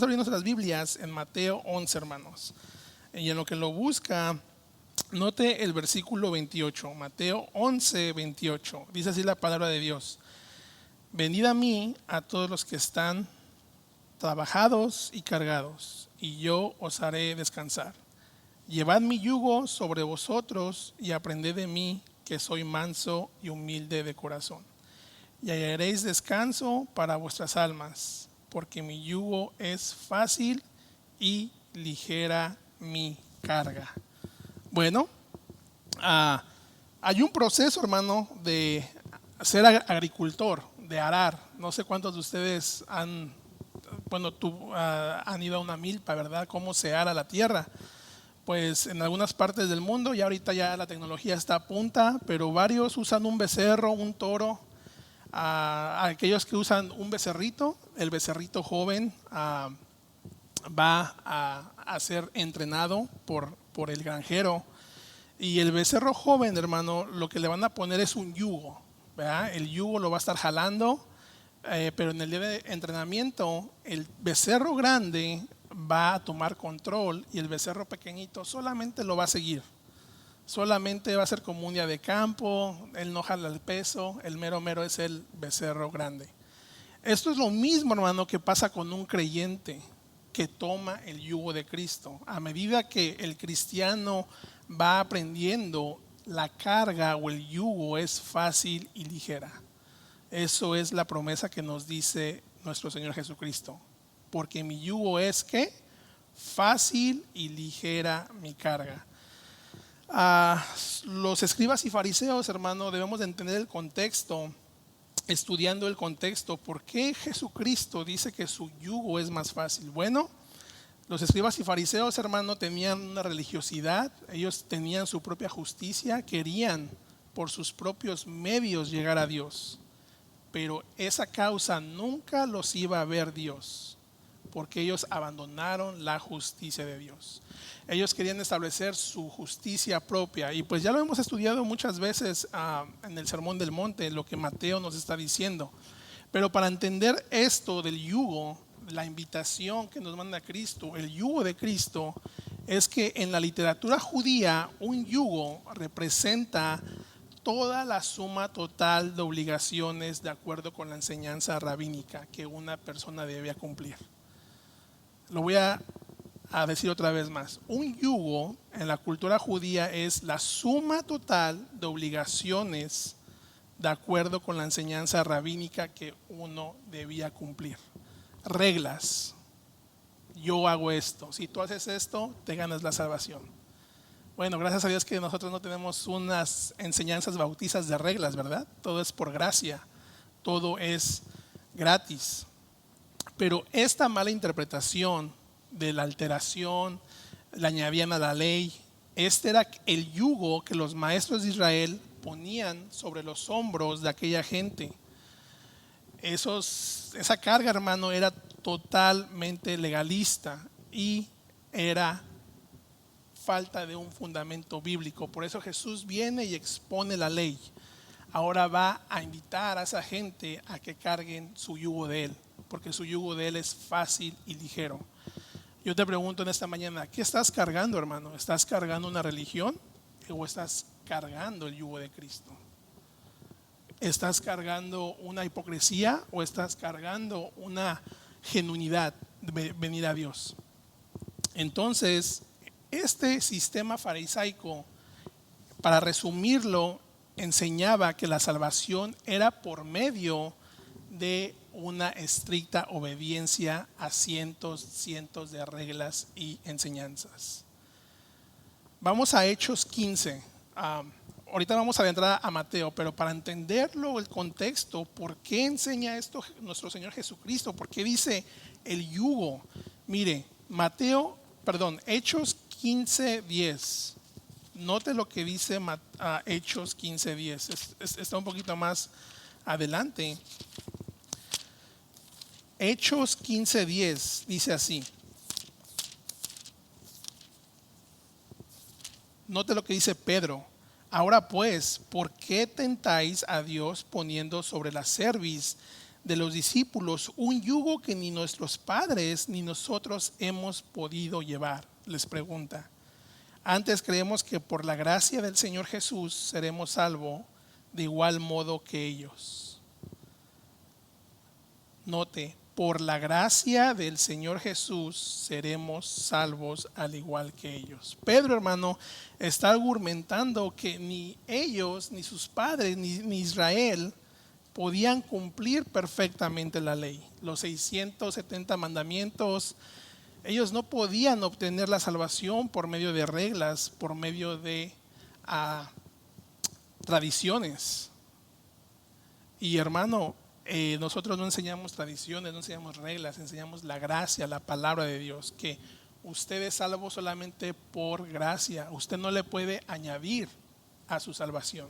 Abriendo nuestras Biblias en Mateo 11, hermanos. Y en lo que lo busca, note el versículo 28, Mateo 11, 28. Dice así la palabra de Dios: venid a mí a todos los que están trabajados y cargados, y yo os haré descansar. Llevad mi yugo sobre vosotros y aprended de mí, que soy manso y humilde de corazón, y hallaréis descanso para vuestras almas, porque mi yugo es fácil y ligera mi carga. Bueno, hay un proceso, hermano, de ser agricultor, de arar. No sé cuántos de ustedes han ido a una milpa, ¿verdad? Cómo se ara la tierra. Pues en algunas partes del mundo, ya ahorita ya la tecnología está a punta, pero varios usan un becerro, un toro. A aquellos que usan un becerrito, el becerrito joven va a ser entrenado por el granjero. Y el becerro joven, hermano, lo que le van a poner es un yugo, ¿verdad? El yugo lo va a estar jalando, pero en el día de entrenamiento, el becerro grande va a tomar control y el becerro pequeñito solamente lo va a seguir. Solamente va a ser como un día de campo, él no jala el peso, el mero mero es el becerro grande. Esto es lo mismo, hermano, que pasa con un creyente que toma el yugo de Cristo. A medida que el cristiano va aprendiendo, la carga o el yugo es fácil y ligera. Eso es la promesa que nos dice nuestro Señor Jesucristo. Porque mi yugo es ¿qué? Fácil y ligera mi carga. Los escribas y fariseos, hermano, debemos de entender el contexto, estudiando el contexto. ¿Por qué Jesucristo dice que su yugo es más fácil? Bueno, los escribas y fariseos, hermano, tenían una religiosidad, ellos tenían su propia justicia, querían por sus propios medios llegar a Dios, pero esa causa nunca los iba a ver Dios, porque ellos abandonaron la justicia de Dios. Ellos querían establecer su justicia propia, y pues ya lo hemos estudiado muchas veces en el Sermón del Monte, lo que Mateo nos está diciendo. Pero para entender esto del yugo, la invitación que nos manda Cristo, el yugo de Cristo, es que en la literatura judía un yugo representa toda la suma total de obligaciones de acuerdo con la enseñanza rabínica que una persona debía cumplir. Lo voy a decir otra vez más. Un yugo en la cultura judía es la suma total de obligaciones de acuerdo con la enseñanza rabínica que uno debía cumplir. Reglas. Yo hago esto. Si tú haces esto, te ganas la salvación. Bueno, gracias a Dios que nosotros no tenemos unas enseñanzas bautizas de reglas, ¿verdad? Todo es por gracia. Todo es gratis. Pero esta mala interpretación de la alteración, le añadían a la ley. Este era el yugo que los maestros de Israel ponían sobre los hombros de aquella gente. Esa carga, hermano, era totalmente legalista y era falta de un fundamento bíblico. Por eso Jesús viene y expone la ley. Ahora va a invitar a esa gente a que carguen su yugo de él, porque su yugo de él es fácil y ligero. Yo te pregunto en esta mañana, ¿qué estás cargando, hermano? ¿Estás cargando una religión o estás cargando el yugo de Cristo? ¿Estás cargando una hipocresía o estás cargando una genuinidad de venir a Dios? Entonces, este sistema farisaico, para resumirlo, enseñaba que la salvación era por medio de una estricta obediencia a cientos de reglas y enseñanzas. Vamos a Hechos 15. Ahorita vamos a entrar a Mateo, pero para entenderlo, el contexto, ¿por qué enseña esto nuestro Señor Jesucristo? ¿Por qué dice el yugo? Mire, Hechos 15:10. Note lo que dice Hechos 15:10. Está un poquito más adelante. Hechos 15:10 dice así. Note lo que dice Pedro. Ahora pues, ¿por qué tentáis a Dios poniendo sobre la cerviz de los discípulos un yugo que ni nuestros padres ni nosotros hemos podido llevar? Les pregunta. Antes creemos que por la gracia del Señor Jesús seremos salvos de igual modo que ellos. Note, por la gracia del Señor Jesús seremos salvos al igual que ellos. Pedro, hermano, está argumentando que ni ellos, ni sus padres, ni Israel podían cumplir perfectamente la ley. Los 670 mandamientos, ellos no podían obtener la salvación por medio de reglas, por medio de tradiciones. Y hermano, nosotros no enseñamos tradiciones, no enseñamos reglas, enseñamos la gracia, la palabra de Dios, que usted es salvo solamente por gracia. Usted no le puede añadir a su salvación.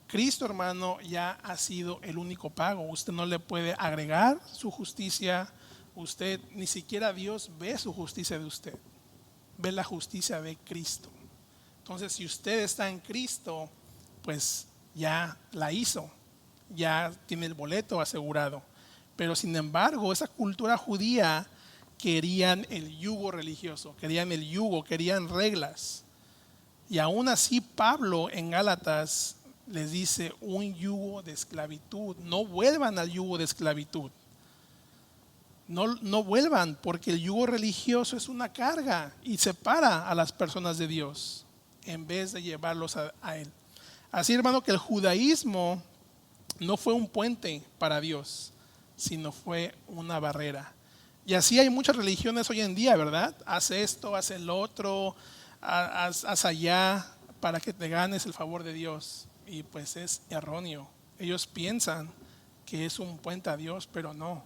Cristo, hermano, ya ha sido el único pago. Usted no le puede agregar su justicia. Usted, ni siquiera Dios ve su justicia de usted. Ve la justicia de Cristo. Entonces, si usted está en Cristo, pues ya la hizo. Ya tiene el boleto asegurado. Pero sin embargo, esa cultura judía querían el yugo religioso, querían reglas. Y aún así Pablo en Gálatas les dice un yugo de esclavitud. No vuelvan al yugo de esclavitud. No vuelvan, porque el yugo religioso es una carga y separa a las personas de Dios en vez de llevarlos a Él. Así, hermano, que el judaísmo no fue un puente para Dios, sino fue una barrera. Y así hay muchas religiones hoy en día, ¿verdad? Haz esto, haz el otro, haz allá para que te ganes el favor de Dios. Y pues es erróneo. Ellos piensan que es un puente a Dios, pero no.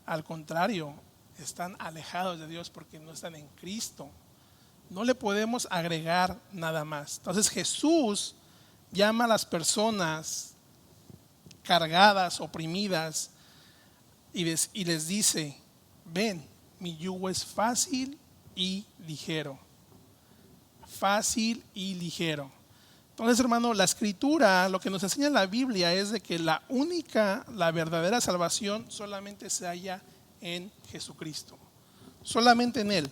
Al contrario, están alejados de Dios porque no están en Cristo. No le podemos agregar nada más. Entonces Jesús llama a las personas cargadas, oprimidas, y les dice: ven, mi yugo es fácil y ligero. Fácil y ligero. Entonces, hermano, la escritura, lo que nos enseña la Biblia es de que la verdadera salvación solamente se halla en Jesucristo. Solamente en Él.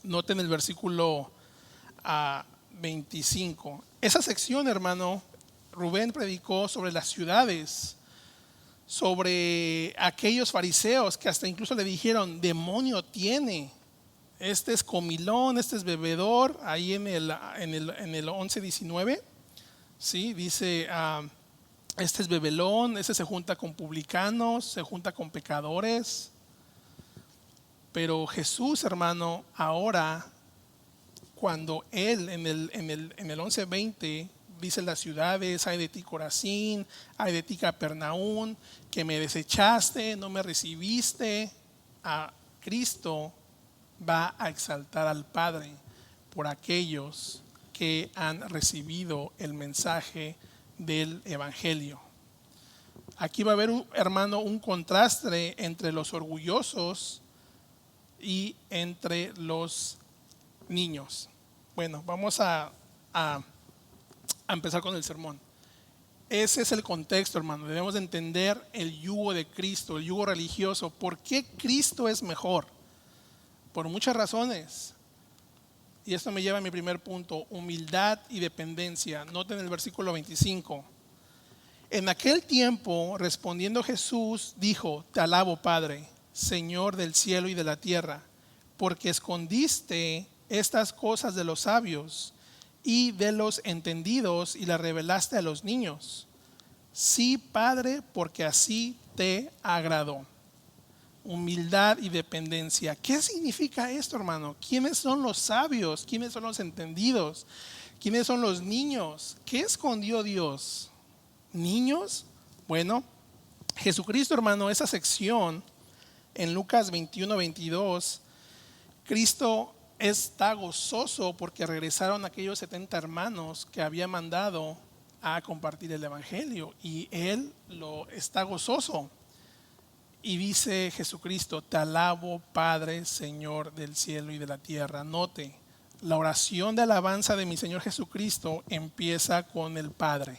Noten el versículo 25. Esa sección, hermano, Rubén predicó sobre las ciudades, sobre aquellos fariseos que hasta incluso le dijeron: demonio tiene. Este es comilón, este es bebedor. Ahí en el 11:19, ¿sí? Dice: este es bebelón, este se junta con publicanos, se junta con pecadores. Pero Jesús, hermano, ahora, cuando Él en el 11:20 dice las ciudades: ay de ti Corazín, ay de ti Capernaum, que me desechaste, no me recibiste. A Cristo va a exaltar al Padre por aquellos que han recibido el mensaje del Evangelio. Aquí va a haber, hermano, un contraste entre los orgullosos y entre los niños. Bueno, vamos a empezar con el sermón. Ese es el contexto, hermano. Debemos de entender el yugo de Cristo, el yugo religioso. ¿Por qué Cristo es mejor? Por muchas razones. Y esto me lleva a mi primer punto: humildad y dependencia. Noten el versículo 25. En aquel tiempo, respondiendo Jesús, dijo: te alabo, Padre, Señor del cielo y de la tierra, porque escondiste estas cosas de los sabios y de los entendidos y las revelaste a los niños. Sí, Padre, porque así te agradó. Humildad y dependencia. ¿Qué significa esto, hermano? ¿Quiénes son los sabios? ¿Quiénes son los entendidos? ¿Quiénes son los niños? ¿Qué escondió Dios? ¿Niños? Bueno, Jesucristo, hermano, esa sección en Lucas 21:22, Cristo está gozoso porque regresaron aquellos 70 hermanos que había mandado a compartir el Evangelio, y Él está gozoso. Y dice Jesucristo: te alabo, Padre, Señor del cielo y de la tierra. Note, la oración de alabanza de mi Señor Jesucristo empieza con el Padre.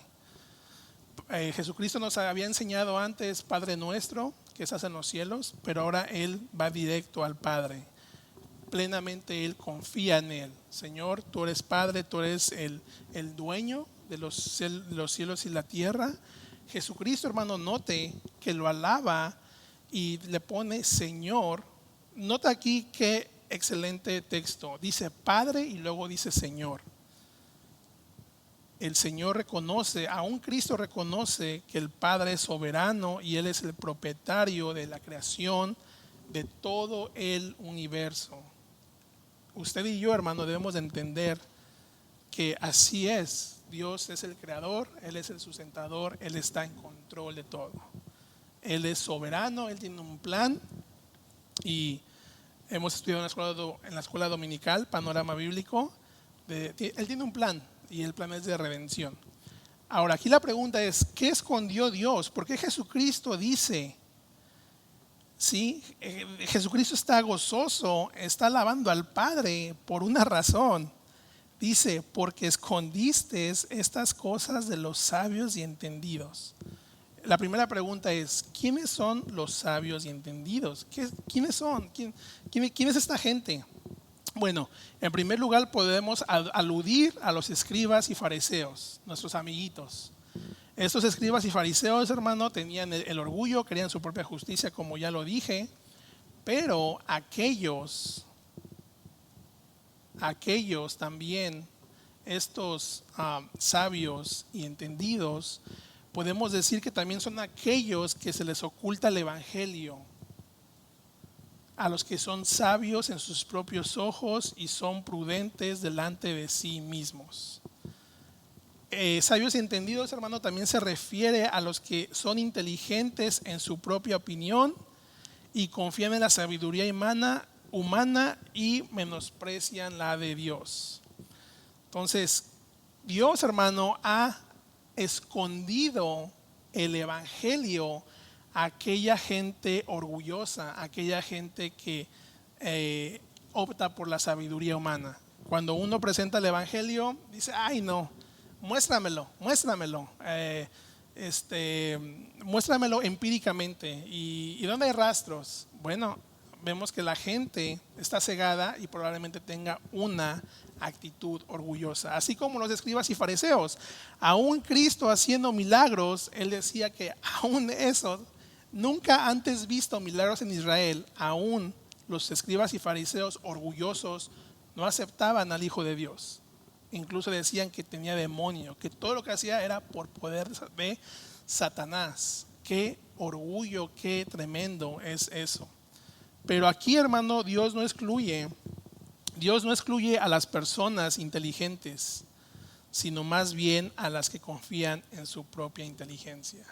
Jesucristo nos había enseñado antes Padre nuestro, que estás en los cielos, pero ahora Él va directo al Padre. Plenamente Él confía en Él. Señor, tú eres Padre, tú eres el dueño de los cielos y la tierra. Jesucristo, hermano, note que lo alaba y le pone Señor. Nota aquí qué excelente texto. Dice Padre y luego dice Señor. El Señor reconoce, aún Cristo reconoce que el Padre es soberano y Él es el propietario de la creación de todo el universo. Usted y yo, hermano, debemos de entender que así es. Dios es el creador, Él es el sustentador, Él está en control de todo. Él es soberano, Él tiene un plan y hemos estudiado en la escuela dominical, Panorama Bíblico. Él tiene un plan y el plan es de redención. Ahora, aquí la pregunta es, ¿qué escondió Dios? ¿Por qué Jesucristo dice? Sí, Jesucristo está gozoso, está alabando al Padre por una razón. Dice, porque escondiste estas cosas de los sabios y entendidos. La primera pregunta es, ¿quiénes son los sabios y entendidos? ¿Quiénes son? ¿Quién es esta gente? Bueno, en primer lugar podemos aludir a los escribas y fariseos, nuestros amiguitos. Estos escribas y fariseos, hermano, tenían el orgullo, querían su propia justicia, como ya lo dije, pero aquellos también, estos sabios y entendidos, podemos decir que también son aquellos que se les oculta el evangelio, a los que son sabios en sus propios ojos y son prudentes delante de sí mismos. Sabios y entendidos, hermano, también se refiere a los que son inteligentes en su propia opinión y confían en la sabiduría humana y menosprecian la de Dios. Entonces, Dios, hermano, ha escondido el evangelio a aquella gente orgullosa, a aquella gente que opta por la sabiduría humana. Cuando uno presenta el evangelio, dice, ay no, muéstramelo, muéstramelo empíricamente. ¿Y dónde hay rastros? Bueno, vemos que la gente está cegada y probablemente tenga una actitud orgullosa, así como los escribas y fariseos. Aún Cristo haciendo milagros, Él decía que aún eso, nunca antes visto milagros en Israel, aún los escribas y fariseos orgullosos no aceptaban al Hijo de Dios. Incluso decían que tenía demonio, que todo lo que hacía era por poder de Satanás. Qué orgullo, qué tremendo es eso. Pero aquí, hermano, Dios no excluye a las personas inteligentes, sino más bien a las que confían en su propia inteligencia.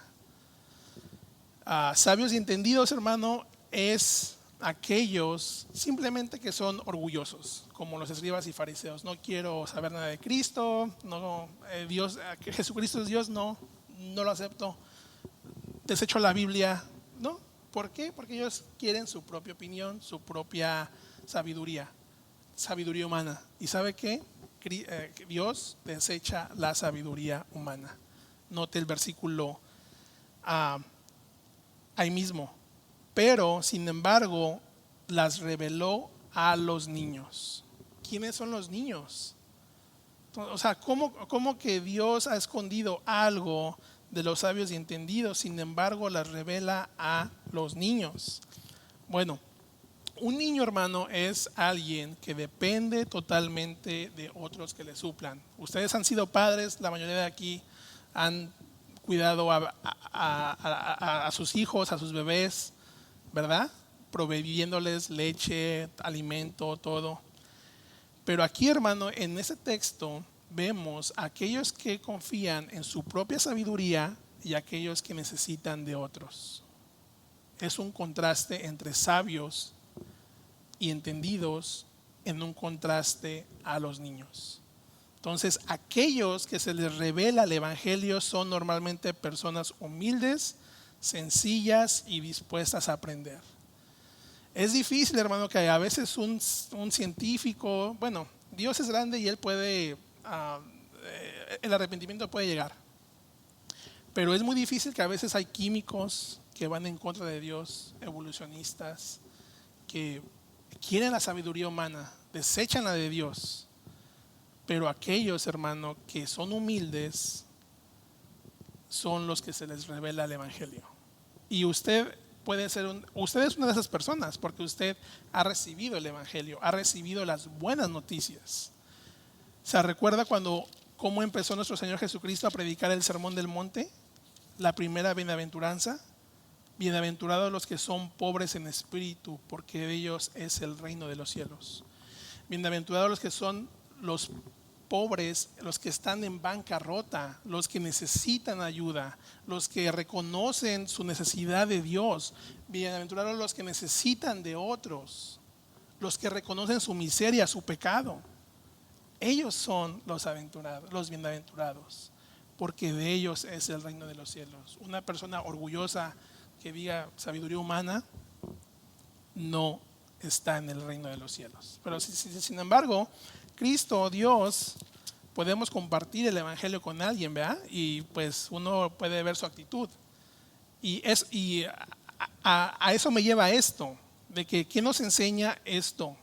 Sabios y entendidos, hermano, es aquellos simplemente que son orgullosos, como los escribas y fariseos. No quiero saber nada de Cristo, que Jesucristo es Dios, no lo acepto. Desecho la Biblia, ¿no? ¿Por qué? Porque ellos quieren su propia opinión, su propia sabiduría humana. ¿Y sabe qué? Dios desecha la sabiduría humana. Note el versículo ahí mismo. Pero, sin embargo, las reveló a los niños. ¿Quiénes son los niños? O sea, ¿cómo que Dios ha escondido algo de los sabios y entendidos, sin embargo, las revela a los niños? Bueno, un niño, hermano, es alguien que depende totalmente de otros que le suplan. Ustedes han sido padres, la mayoría de aquí han cuidado a sus hijos, a sus bebés, ¿verdad? Proveyéndoles leche, alimento, todo. Pero aquí, hermano, en ese texto vemos a aquellos que confían en su propia sabiduría y aquellos que necesitan de otros. Es un contraste entre sabios y entendidos, en un contraste a los niños. Entonces, aquellos que se les revela el evangelio son normalmente personas humildes, sencillas y dispuestas a aprender. Es difícil, hermano, que a veces un científico, bueno, Dios es grande y Él puede, el arrepentimiento puede llegar. Pero es muy difícil, que a veces hay químicos que van en contra de Dios, evolucionistas, que quieren la sabiduría humana, desechan la de Dios. Pero aquellos, hermano, que son humildes, son los que se les revela el Evangelio. Y usted usted es una de esas personas, porque usted ha recibido el Evangelio, ha recibido las buenas noticias. ¿Se recuerda cómo empezó nuestro Señor Jesucristo a predicar el Sermón del Monte? La primera bienaventuranza: bienaventurados los que son pobres en espíritu, porque de ellos es el reino de los cielos. Bienaventurados los que son los pobres, los que están en bancarrota, los que necesitan ayuda, los que reconocen su necesidad de Dios. Bienaventurados los que necesitan de otros, los que reconocen su miseria, su pecado. Ellos son los bienaventurados, porque de ellos es el reino de los cielos. Una persona orgullosa que diga sabiduría humana no está en el reino de los cielos. Pero sin embargo, Cristo, Dios, podemos compartir el Evangelio con alguien, ¿verdad? Y pues uno puede ver su actitud. Y a eso me lleva esto, de que ¿quién nos enseña esto?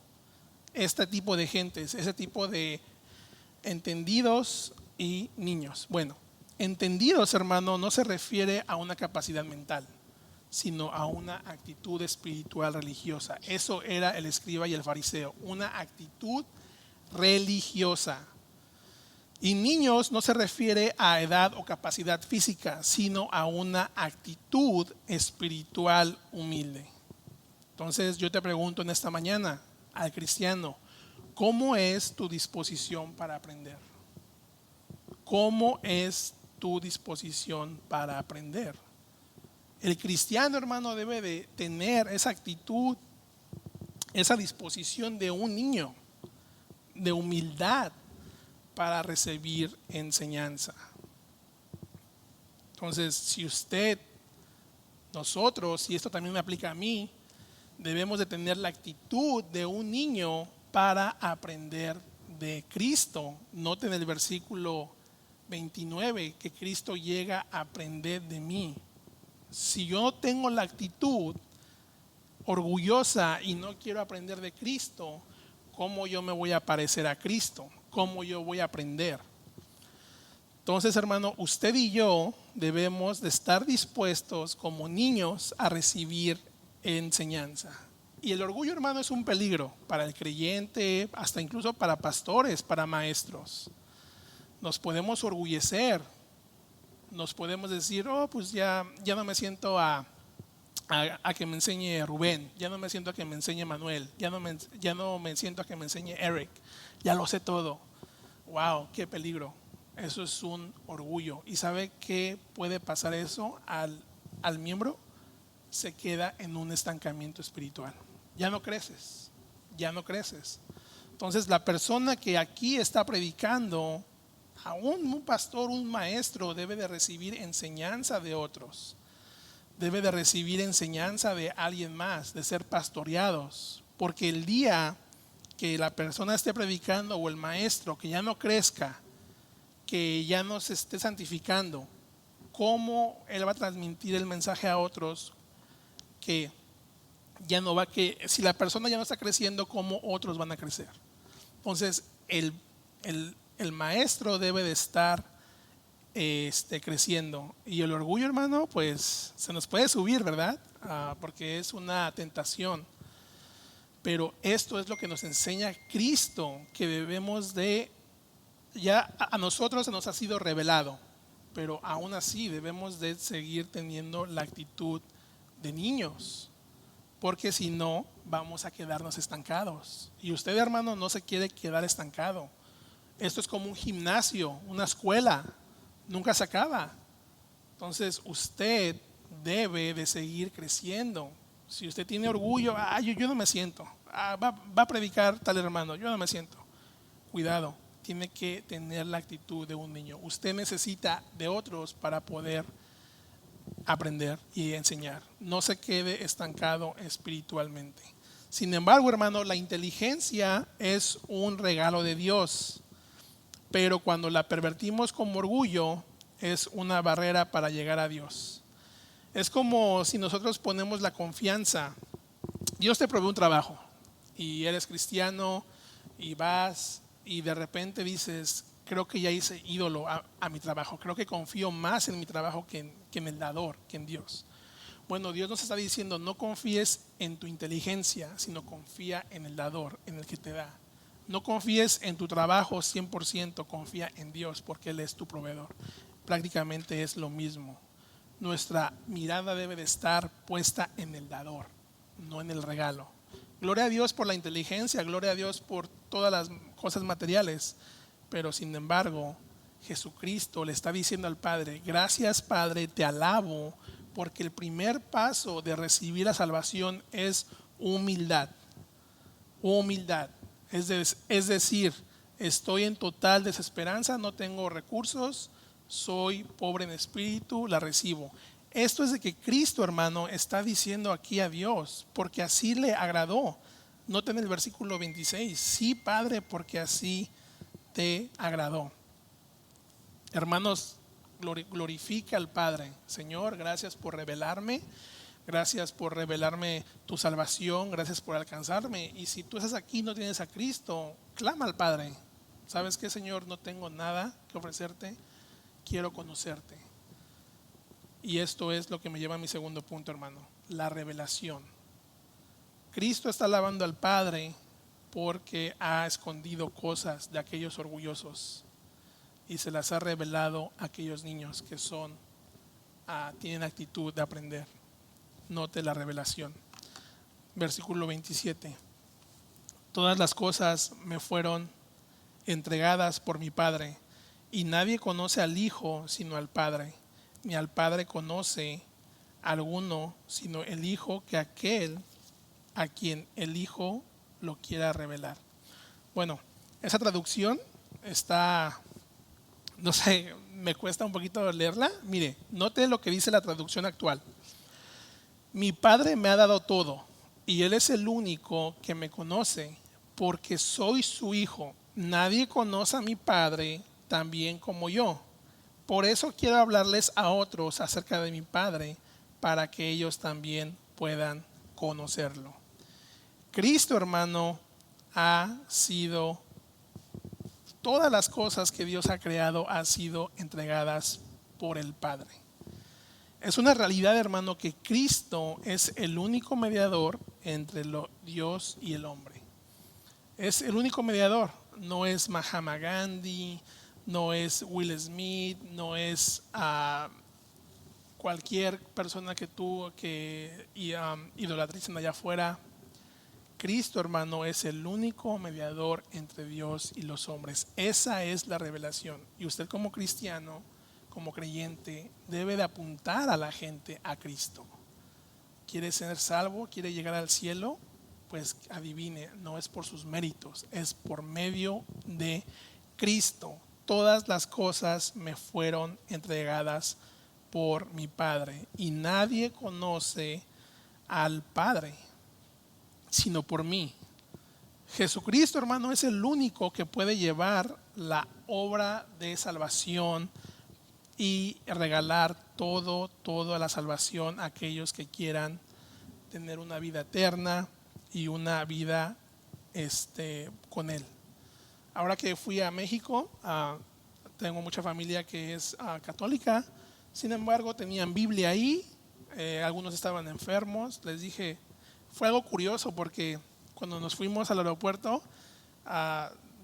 Este tipo de gentes, ese tipo de entendidos y niños. Bueno, entendidos, hermano, no se refiere a una capacidad mental, sino a una actitud espiritual religiosa. Eso era el escriba y el fariseo, una actitud religiosa. Y niños no se refiere a edad o capacidad física, sino a una actitud espiritual humilde. Entonces yo te pregunto en esta mañana, al cristiano, ¿cómo es tu disposición para aprender? ¿Cómo es tu disposición para aprender? El cristiano, hermano, debe de tener esa actitud, esa disposición de un niño, de humildad para recibir enseñanza. Entonces, si nosotros, y esto también me aplica a mí, debemos de tener la actitud de un niño para aprender de Cristo. Noten el versículo 29, que Cristo llega a aprender de mí. Si yo tengo la actitud orgullosa y no quiero aprender de Cristo, ¿cómo yo me voy a parecer a Cristo? ¿Cómo yo voy a aprender? Entonces, hermano, usted y yo debemos de estar dispuestos como niños a recibir enseñanza. Y el orgullo, hermano, es un peligro para el creyente, hasta incluso para pastores, para maestros. Nos podemos orgullecer, nos podemos decir, pues ya no me siento a que me enseñe Rubén, ya no me siento a que me enseñe Manuel, ya no me siento a que me enseñe Eric, ya lo sé todo. Wow, qué peligro. Eso es un orgullo. ¿Y sabe qué puede pasar eso al miembro? Se queda en un estancamiento espiritual. Ya no creces. Entonces la persona que aquí está predicando, aún un pastor, un maestro, debe de recibir enseñanza de otros. Debe de recibir enseñanza de alguien más, de ser pastoreados. Porque el día que la persona esté predicando, o el maestro, que ya no crezca, que ya no se esté santificando, ¿cómo él va a transmitir el mensaje a otros? Que si la persona ya no está creciendo, ¿cómo otros van a crecer? Entonces el maestro debe de estar creciendo. Y el orgullo, hermano, pues se nos puede subir, ¿verdad? Porque es una tentación. Pero esto es lo que nos enseña Cristo, que debemos de, ya a nosotros se nos ha sido revelado, pero aún así debemos de seguir teniendo la actitud de niños, porque si no, vamos a quedarnos estancados. Y usted, hermano, no se quiere quedar estancado. Esto es como un gimnasio, una escuela, nunca se acaba. Entonces usted debe de seguir creciendo. Si usted tiene orgullo, yo no me siento, va a predicar tal hermano, yo no me siento. Cuidado, tiene que tener la actitud de un niño. Usted necesita de otros para poder aprender y enseñar. No se quede estancado espiritualmente. Sin embargo, hermano, la inteligencia es un regalo de Dios, pero cuando la pervertimos como orgullo, es una barrera para llegar a Dios. Es como si nosotros ponemos la confianza. Dios te provee un trabajo y eres cristiano y vas y de repente dices, creo que ya hice ídolo a mi trabajo, creo que confío más en mi trabajo que en el dador, que en Dios. Bueno, Dios nos está diciendo, no confíes en tu inteligencia, sino confía en el dador, en el que te da. No confíes en tu trabajo 100%, confía en Dios porque Él es tu proveedor. Prácticamente es lo mismo. Nuestra mirada debe de estar puesta en el dador, no en el regalo. Gloria a Dios por la inteligencia, gloria a Dios por todas las cosas materiales, pero sin embargo, Jesucristo le está diciendo al Padre, gracias Padre, te alabo, porque el primer paso de recibir la salvación es humildad. Humildad. Es decir, estoy en total desesperanza, no tengo recursos, soy pobre en espíritu, la recibo. Esto es de que Cristo, hermano, está diciendo aquí a Dios, porque así le agradó. Noten el versículo 26, sí, Padre, porque así te agradó. Hermanos, glorifica al Padre. Señor, gracias por revelarme. Gracias por revelarme tu salvación. Gracias por alcanzarme. Y si tú estás aquí y no tienes a Cristo, clama al Padre. ¿Sabes qué, Señor? No tengo nada que ofrecerte. Quiero conocerte. Y esto es lo que me lleva a mi segundo punto, hermano. La revelación. Cristo está alabando al Padre porque ha escondido cosas de aquellos orgullosos y se las ha revelado a aquellos niños que tienen actitud de aprender. Note la revelación. Versículo 27. Todas las cosas me fueron entregadas por mi Padre, y nadie conoce al Hijo sino al Padre, ni al Padre conoce alguno sino el Hijo, que aquel a quien el Hijo lo quiera revelar. Bueno, esa traducción está, no sé, me cuesta un poquito leerla. Mire, note lo que dice la traducción actual. Mi Padre me ha dado todo y Él es el único que me conoce porque soy su hijo. Nadie conoce a mi Padre tan bien como yo. Por eso quiero hablarles a otros acerca de mi Padre para que ellos también puedan conocerlo. Cristo, hermano, ha sido, todas las cosas que Dios ha creado han sido entregadas por el Padre. Es una realidad, hermano, que Cristo es el único mediador entre Dios y el hombre. Es el único mediador. No es Mahatma Gandhi, no es Will Smith, no es cualquier persona que idolatricen allá afuera. Cristo, hermano, es el único mediador entre Dios y los hombres. Esa es la revelación. Y usted como cristiano, como creyente, debe de apuntar a la gente a Cristo. ¿Quiere ser salvo? ¿Quiere llegar al cielo? Pues adivine, no es por sus méritos, es por medio de Cristo. Todas las cosas me fueron entregadas por mi Padre y nadie conoce al Padre sino por mí. Jesucristo, hermano, es el único que puede llevar la obra de salvación y regalar toda la salvación a aquellos que quieran tener una vida eterna y una vida con Él. Ahora que fui a México, tengo mucha familia que es católica, sin embargo tenían Biblia ahí, algunos estaban enfermos. Les dije, fue algo curioso porque cuando nos fuimos al aeropuerto,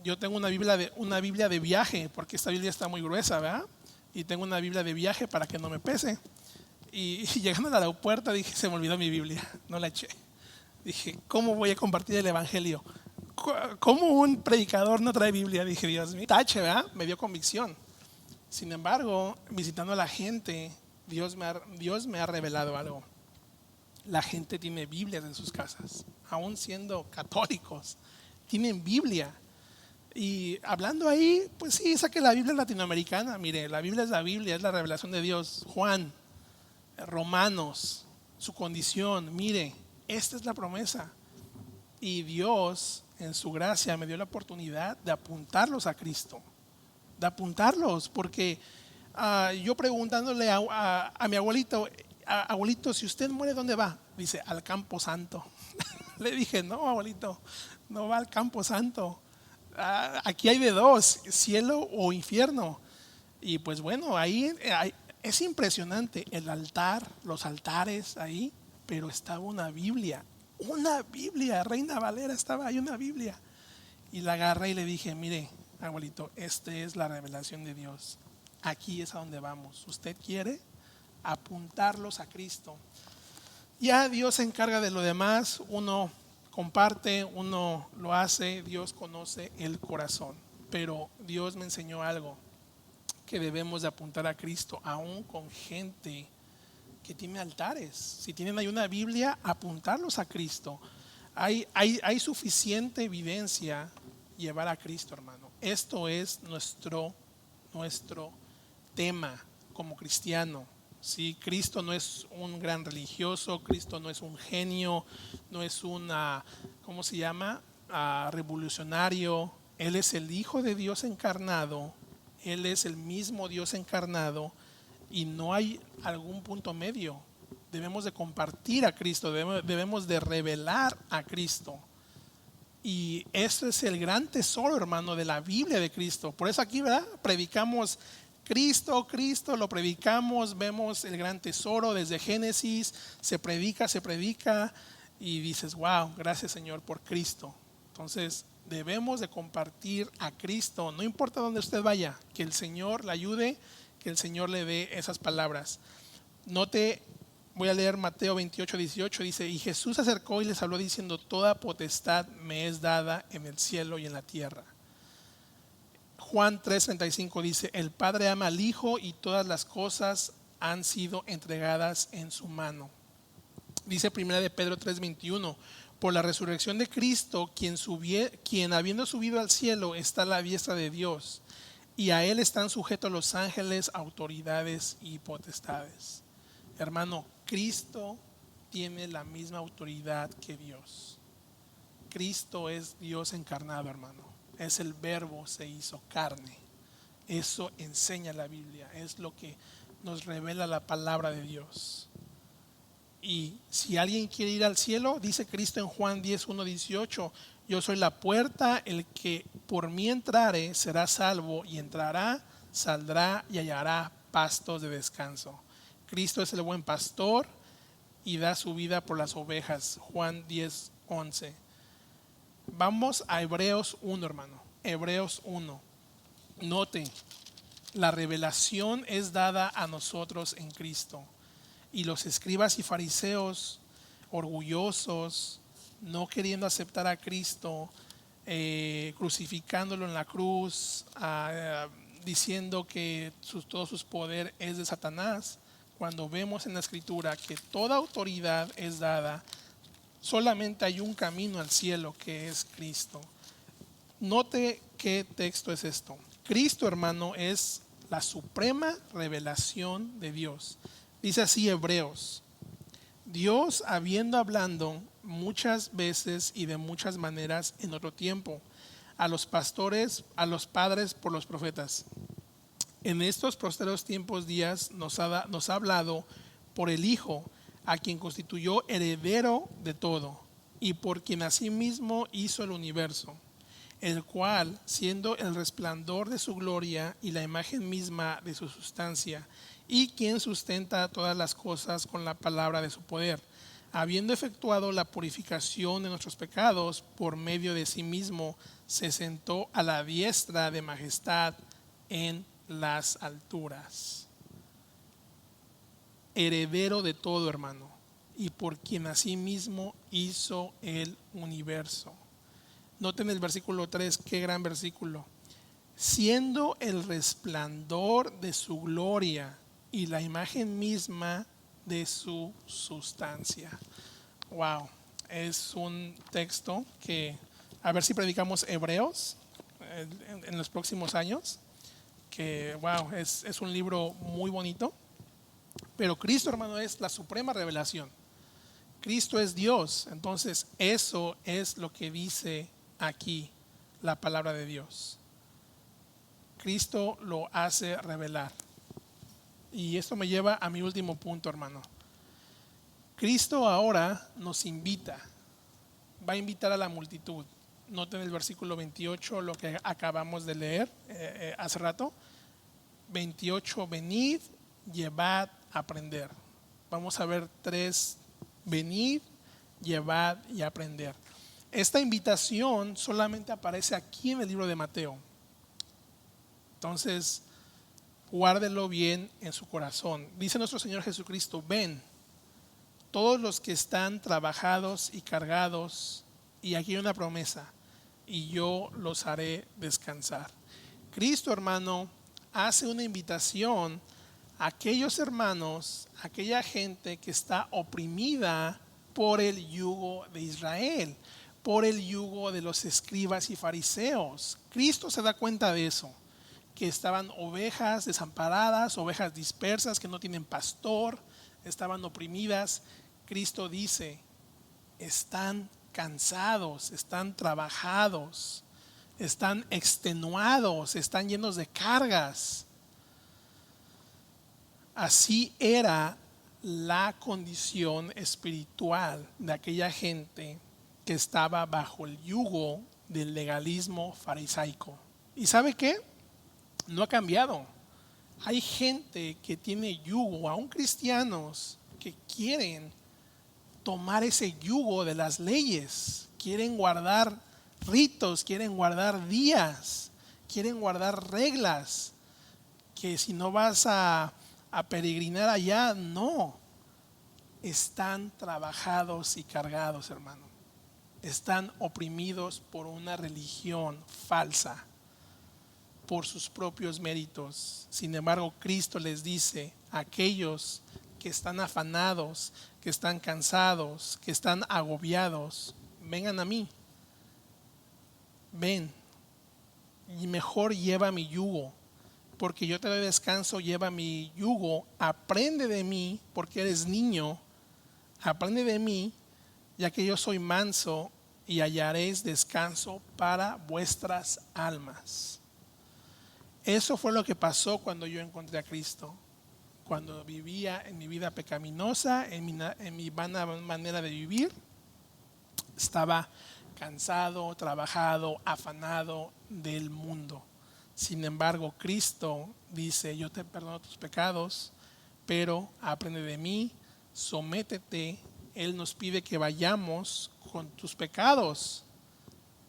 yo tengo una Biblia de viaje, porque esta Biblia está muy gruesa, ¿verdad? Y tengo una Biblia de viaje para que no me pese. Y llegando al aeropuerto dije, se me olvidó mi Biblia, no la eché. Dije, ¿cómo voy a compartir el evangelio? ¿Cómo un predicador no trae Biblia? Dije, Dios mío, tache, ¿verdad? Me dio convicción. Sin embargo, visitando a la gente, Dios me ha revelado algo. La gente tiene Biblias en sus casas, aún siendo católicos, tienen Biblia. Y hablando ahí, pues sí, saque la Biblia latinoamericana. Mire, la Biblia, es la revelación de Dios. Juan, Romanos, su condición. Mire, esta es la promesa. Y Dios, en su gracia, me dio la oportunidad de apuntarlos a Cristo. De apuntarlos, porque yo preguntándole a mi abuelito, abuelito, si usted muere, ¿dónde va? Dice, al Campo Santo. Le dije, no, abuelito, no va al Campo Santo. Aquí hay de dos, cielo o infierno. Y pues bueno, ahí es impresionante el altar, los altares ahí, pero estaba una Biblia, Reina Valera, estaba ahí una Biblia. Y la agarré y le dije, mire, abuelito, esta es la revelación de Dios. Aquí es a donde vamos. Usted quiere apuntarlos a Cristo. Ya Dios se encarga de lo demás, uno comparte, uno lo hace, Dios conoce el corazón. Pero Dios me enseñó algo, que debemos de apuntar a Cristo, aún con gente que tiene altares. Si tienen ahí una Biblia, apuntarlos a Cristo. Hay suficiente evidencia llevar a Cristo, hermano. Esto es nuestro tema como cristiano. ¿Sí? Cristo no es un gran religioso, Cristo no es un genio, no es una, ¿cómo se llama? Revolucionario. Él es el Hijo de Dios encarnado, Él es el mismo Dios encarnado y no hay algún punto medio. Debemos de compartir a Cristo, debemos de revelar a Cristo. Y eso es el gran tesoro, hermano, de la Biblia de Cristo. Por eso aquí, ¿verdad? Predicamos Cristo, Cristo, lo predicamos, vemos el gran tesoro desde Génesis, se predica y dices, wow, gracias Señor por Cristo. Entonces debemos de compartir a Cristo, no importa dónde usted vaya, que el Señor le ayude, que el Señor le dé esas palabras. Voy a leer Mateo 28:18, dice, y Jesús se acercó y les habló diciendo, toda potestad me es dada en el cielo y en la tierra. Juan 3:35 dice, el Padre ama al Hijo y todas las cosas han sido entregadas en su mano. Dice 1 de Pedro 3:21, por la resurrección de Cristo, quien habiendo subido al cielo está a la diestra de Dios, y a Él están sujetos los ángeles, autoridades y potestades. Hermano, Cristo tiene la misma autoridad que Dios. Cristo es Dios encarnado, hermano. Es el verbo, se hizo carne. Eso enseña la Biblia, es lo que nos revela la palabra de Dios. Y si alguien quiere ir al cielo, dice Cristo en Juan 10:1-18, yo soy la puerta, el que por mí entrare será salvo, y entrará, saldrá y hallará pastos de descanso. Cristo es el buen pastor y da su vida por las ovejas. Juan 10:11. Vamos a Hebreos 1, hermano. Hebreos 1. Note, la revelación es dada a nosotros en Cristo. Y los escribas y fariseos, orgullosos, no queriendo aceptar a Cristo, crucificándolo en la cruz, diciendo que todo su poder es de Satanás, cuando vemos en la Escritura que toda autoridad es dada, solamente hay un camino al cielo, que es Cristo. Note qué texto es esto. Cristo, hermano, es la suprema revelación de Dios. Dice así Hebreos, Dios habiendo hablado muchas veces y de muchas maneras en otro tiempo, a los pastores, a los padres por los profetas. En estos posteros tiempos días nos ha hablado por el Hijo, a quien constituyó heredero de todo, y por quien asimismo hizo el universo, el cual, siendo el resplandor de su gloria y la imagen misma de su sustancia, y quien sustenta todas las cosas con la palabra de su poder, habiendo efectuado la purificación de nuestros pecados por medio de sí mismo, se sentó a la diestra de majestad en las alturas. Heredero de todo, hermano, y por quien asimismo hizo el universo. Noten el versículo 3, qué gran versículo. Siendo el resplandor de su gloria y la imagen misma de su sustancia. Wow, es un texto que, a ver si predicamos Hebreos en los próximos años, que wow, es un libro muy bonito. Pero Cristo, hermano, es la suprema revelación. Cristo es Dios. Entonces eso es lo que dice aquí la palabra de Dios. Cristo lo hace revelar. Y esto me lleva a mi último punto, hermano. Cristo ahora nos invita, va a invitar a la multitud. Noten el versículo 28, lo que acabamos de leer hace rato. 28, venid, llevad, aprender. Vamos a ver 3, venid, llevad y aprender. Esta invitación solamente aparece aquí en el libro de Mateo. Entonces, guárdelo bien en su corazón. Dice nuestro Señor Jesucristo, ven, todos los que están trabajados y cargados, y aquí hay una promesa, y yo los haré descansar. Cristo, hermano, hace una invitación a aquellos hermanos, a aquella gente que está oprimida por el yugo de Israel, por el yugo de los escribas y fariseos. Cristo se da cuenta de eso, que estaban ovejas desamparadas, ovejas dispersas que no tienen pastor, estaban oprimidas. Cristo dice, están cansados, están trabajados, están extenuados, están llenos de cargas. Así era la condición espiritual de aquella gente que estaba bajo el yugo del legalismo farisaico. ¿Y sabe qué? No ha cambiado. Hay gente que tiene yugo, aún cristianos, que quieren tomar ese yugo de las leyes, quieren guardar ritos, quieren guardar días, quieren guardar reglas, que si no vas a peregrinar allá, no. Están trabajados y cargados, hermano. Están oprimidos por una religión falsa, por sus propios méritos. Sin embargo, Cristo les dice a aquellos que están afanados, que están cansados, que están agobiados, vengan a mí, ven, y mejor lleva mi yugo, porque yo te doy descanso, lleva mi yugo, aprende de mí, porque eres niño, aprende de mí, ya que yo soy manso, y hallaréis descanso para vuestras almas. Eso fue lo que pasó cuando yo encontré a Cristo. Cuando vivía en mi vida pecaminosa, en mi vana manera de vivir, estaba cansado, trabajado, afanado del mundo. Sin embargo, Cristo dice, yo te perdono tus pecados, pero aprende de mí, sométete. Él nos pide que vayamos con tus pecados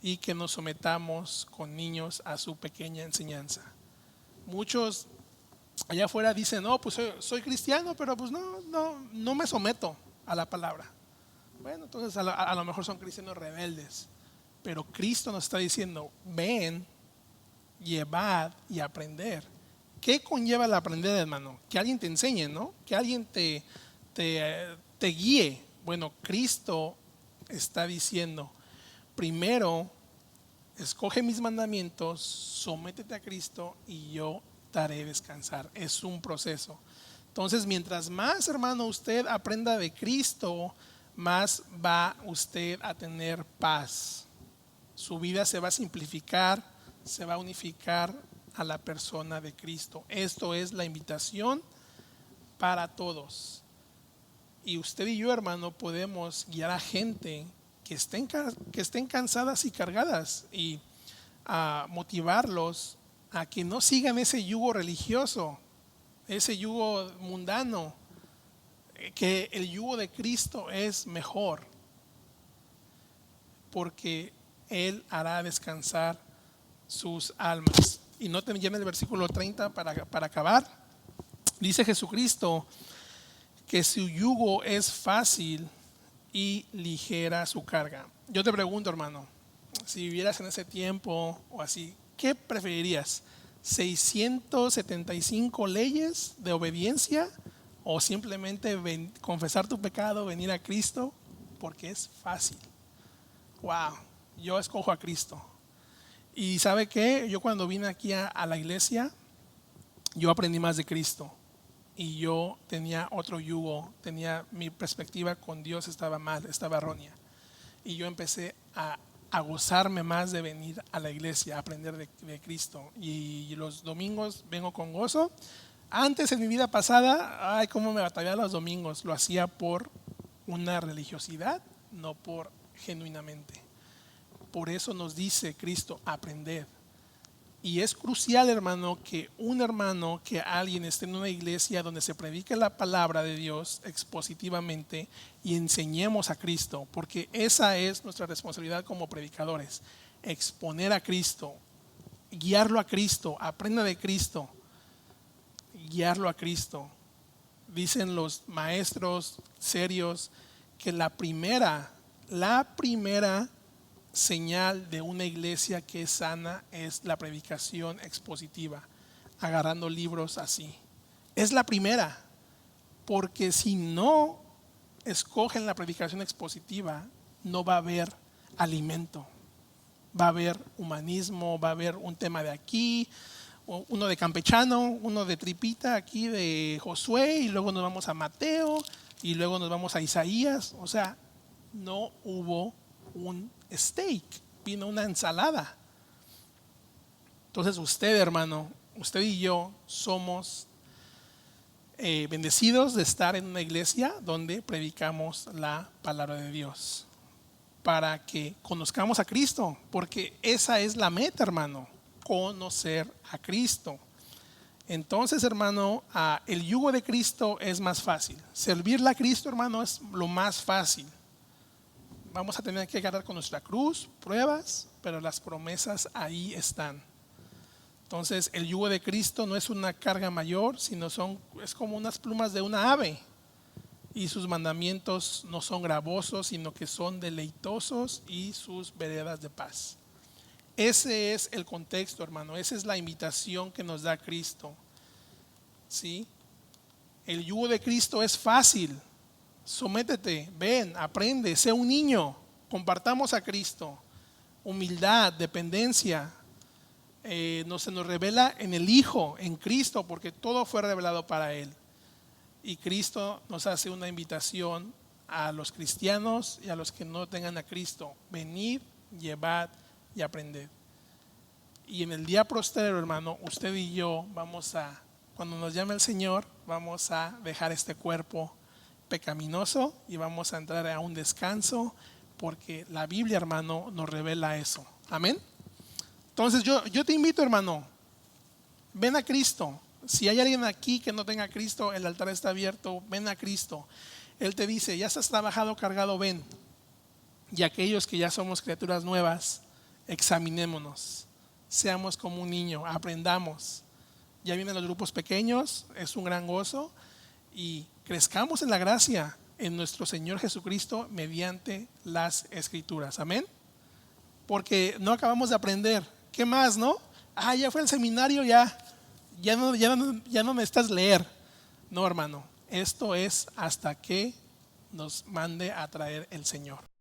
y que nos sometamos con niños a su pequeña enseñanza. Muchos allá afuera dicen, no, pues soy cristiano, pero pues no me someto a la palabra. Bueno, entonces a lo mejor son cristianos rebeldes. Pero Cristo nos está diciendo, ven, llevad y aprender. ¿Qué conlleva el aprender, hermano? Que alguien te enseñe, ¿no? Que alguien te guíe. Bueno, Cristo está diciendo, primero, escoge mis mandamientos, sométete a Cristo y yo te haré descansar. Es un proceso. Entonces, mientras más, hermano, usted aprenda de Cristo, más va usted a tener paz. Su vida se va a simplificar, se va a unificar a la persona de Cristo. Esto es la invitación para todos. Y usted y yo, hermano, podemos guiar a gente que estén cansadas y cargadas y a motivarlos a que no sigan ese yugo religioso, ese yugo mundano, que el yugo de Cristo es mejor, porque Él hará descansar sus almas. Y no te llame el versículo 30 para acabar. Dice Jesucristo que su yugo es fácil y ligera su carga. Yo te pregunto, hermano, si vivieras en ese tiempo o así, ¿qué preferirías? ¿675 leyes de obediencia o simplemente confesar tu pecado, venir a Cristo porque es fácil? Wow, yo escojo a Cristo. Y ¿sabe qué? Yo cuando vine aquí a la iglesia, yo aprendí más de Cristo. Y yo tenía otro yugo, mi perspectiva con Dios estaba mal, estaba errónea. Y yo empecé a gozarme más de venir a la iglesia, a aprender de Cristo. Y los domingos vengo con gozo Antes en mi vida pasada, ay, cómo me batallaba los domingos. Lo hacía por una religiosidad, no por genuinamente. Por eso nos dice Cristo, aprended. Y es crucial, hermano, que alguien esté en una iglesia donde se predique la palabra de Dios expositivamente y enseñemos a Cristo, porque esa es nuestra responsabilidad como predicadores, exponer a Cristo, guiarlo a Cristo, aprenda de Cristo, guiarlo a Cristo. Dicen los maestros serios que la primera señal de una iglesia que es sana es la predicación expositiva, agarrando libros así. Es la primera, porque si no escogen la predicación expositiva, no va a haber alimento. Va a haber humanismo, va a haber un tema de aquí, uno de campechano, uno de tripita aquí de Josué, y luego nos vamos a Mateo, y luego nos vamos a Isaías. O sea, no hubo un steak, vino una ensalada. Entonces usted, hermano, usted y yo somos bendecidos de estar en una iglesia donde predicamos la palabra de Dios, para que conozcamos a Cristo, porque esa es la meta, hermano, conocer a Cristo. Entonces, hermano, el yugo de Cristo es más fácil. Servirle a Cristo, hermano, es lo más fácil. Vamos a tener que agarrar con nuestra cruz, pruebas, pero las promesas ahí están. Entonces, el yugo de Cristo no es una carga mayor, sino es como unas plumas de una ave. Y sus mandamientos no son gravosos, sino que son deleitosos, y sus veredas de paz. Ese es el contexto, hermano. Esa es la invitación que nos da Cristo. ¿Sí? El yugo de Cristo es fácil. Sométete, ven, aprende, sé un niño, compartamos a Cristo. Humildad, dependencia, se nos revela en el Hijo, en Cristo, porque todo fue revelado para Él. Y Cristo nos hace una invitación a los cristianos y a los que no tengan a Cristo: venid, llevad y aprended. Y en el día postrero, hermano, usted y yo cuando nos llame el Señor, vamos a dejar este cuerpo pecaminoso y vamos a entrar a un descanso, porque la Biblia, hermano, nos revela eso. Amén. Entonces yo te invito, hermano, ven a Cristo. Si hay alguien aquí que no tenga a Cristo, el altar está abierto, ven a Cristo. Él te dice: ya estás trabajado, cargado, ven. Y aquellos que ya somos criaturas nuevas, examinémonos, seamos como un niño, aprendamos. Ya vienen los grupos pequeños, es un gran gozo, y crezcamos en la gracia en nuestro Señor Jesucristo mediante las Escrituras. Amén. Porque no acabamos de aprender. ¿Qué más, no? Ya fue al seminario, ya no necesitas leer. No, hermano, esto es hasta que nos mande a traer el Señor.